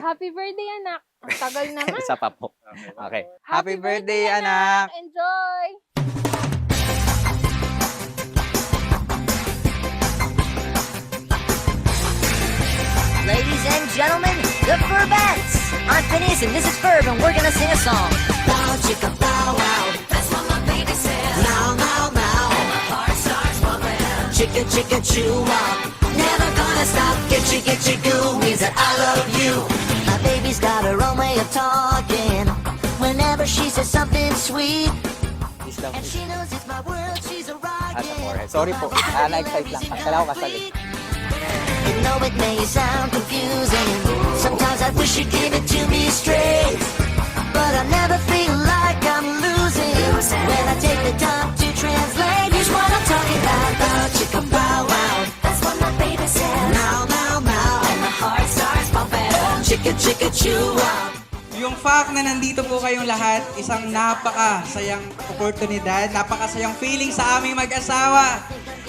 Happy birthday, anak. Ang tagal naman. Isa pa po. Okay. Happy birthday, anak! Enjoy! Ladies and gentlemen, the Furbettes! I'm Phineas and this is Ferb and we're gonna sing a song. Bow chicka bow wow, that's what my baby says. Now, now, now, and my heart starts pumping. Chicka chicka chew wow, never gonna stop. Get you goo means that I love you. My baby's got her own way of talking. Whenever she says something sweet, and she knows it's my world, she's a rocket. Sorry po. Na-excite lang. Kailangan ko kasali. You know it may sound confusing. Sometimes I wish you'd give it to me straight, but I never feel like I'm losing when I take the time to translate. Here's what I'm talking about. Bow chicka bow wow, that's what my baby says. Now, now, now, and my heart starts pumping. Chicka chicka chew wow. Yung fact na nandito po kayong lahat, isang napakasayang oportunidad, napakasayang feeling sa aming mag-asawa.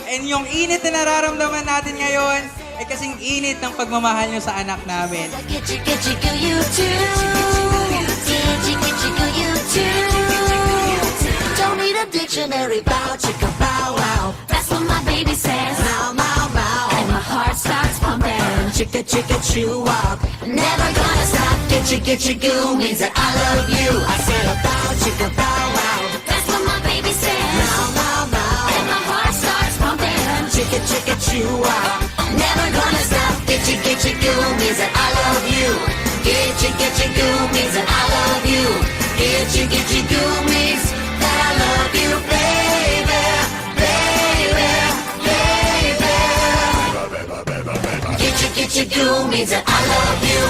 And yung init na nararamdaman natin ngayon, ay kasing init ng pagmamahal nyo sa anak namin. Get you go you too. Get you go you too. Don't need a dictionary. Bow chicka bow wow, that's what my baby says. Now, now, now, and my heart starts pumping. Chicka chicka chew wow, never gonna stop. Get you goo means that I love you. I said a bow chicka bow wow, that's what my baby says. Now, now, now, and my heart starts pumping. Chicka chew wow, never gonna stop. Get you goo means that I love you. Get you goo means that I love you. Get you goo means that I love you, baby, baby, baby. Get you goo means that I love you.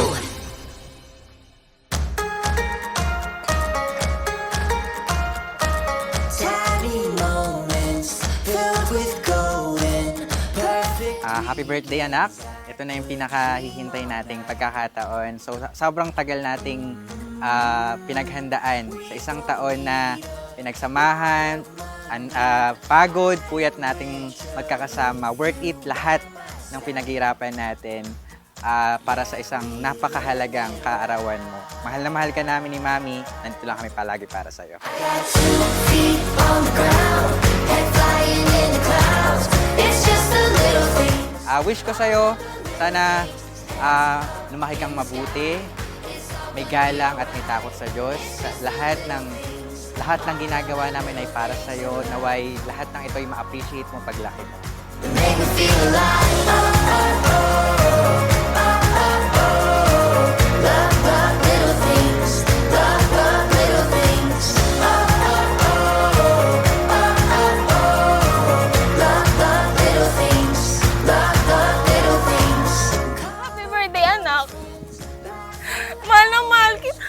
Tiny moments filled with golden, perfect. Happy birthday, anak. Ito na yung pinakahihintay nating pagkakataon. So, sobrang tagal nating pinaghandaan sa isang taon na pinagsamahan, pagod, puyat nating magkakasama. Worth it lahat ng pinaghirapan natin para sa isang napakahalagang kaarawan mo. Mahal na mahal ka namin ni Mami. Nandito lang kami palagi para sa'yo. Got 2 feet on the ground, head flying in the clouds. It's just the little things. Wish ko sa'yo, sana lumaki kang mabuti, may galang at may takot sa Diyos. Lahat ng ginagawa namin ay para sa'yo. Naway lahat ng ito ay ma-appreciate mo paglaki mo. Make me feel alive. Love the little things. Love the little things. Love the little things. Love the little things. Happy birthday, anak. Mahal na mahal kita.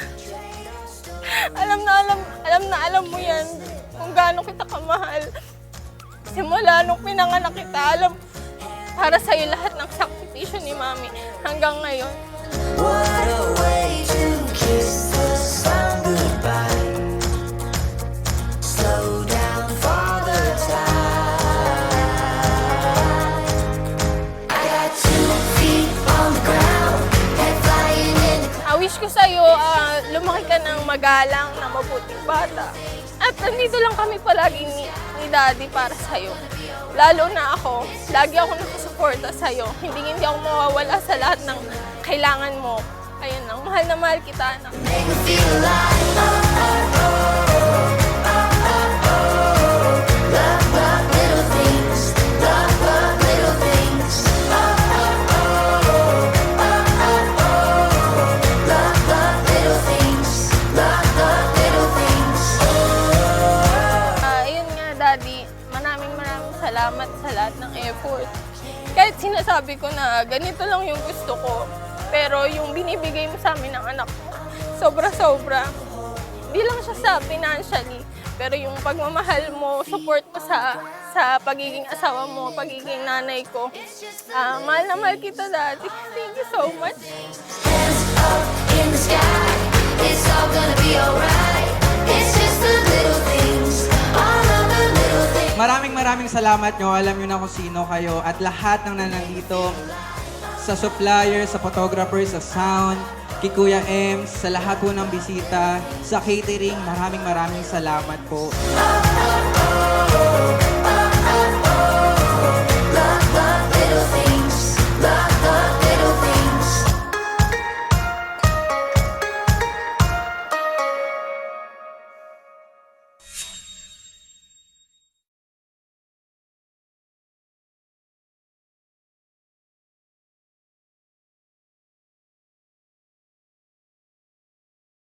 Alam mo yan kung gaano kita kamahal. Simula nung pinanganak kita, alam, para sa'yo lahat ng sakripisyo ni Mami hanggang ngayon. What a way to kiss the sun goodbye. Slow down for the time. I got 2 feet on the ground, head flying in the Wish ko sa'yo, lumaki ka ng magalang na mabuting bata. At nandito lang kami palagi ni Daddy para sa'yo. Lalo na ako, lagi ako nakasuporta sa'yo. Hindi ako mawawala sa lahat ng kailangan mo. Ayun lang, mahal na mahal kita, anak. make me feel alive. Love the little things. Love the little things. Love the little things. Love the little things. Ayun nga, Daddy, maraming salamat sa lahat ng effort. Kahit sinasabi ko na ganito lang yung gusto ko, pero yung binibigay mo sa amin ng anak mo, sobra-sobra. Di lang siya sa financially, pero yung pagmamahal mo, support mo sa pagiging asawa mo, pagiging nanay ko. Mahal na mahal kita, Daddy. Thank you so much. Hands up in the sky. It's all gonna be alright. It's just the little things. All of the little things. Maraming salamat nyo. Alam nyo na kung sino kayo at lahat ng nanandito sa supplier, sa photographer, sa sound, kay Kuya M, sa lahat po ng bisita, sa catering, maraming salamat po.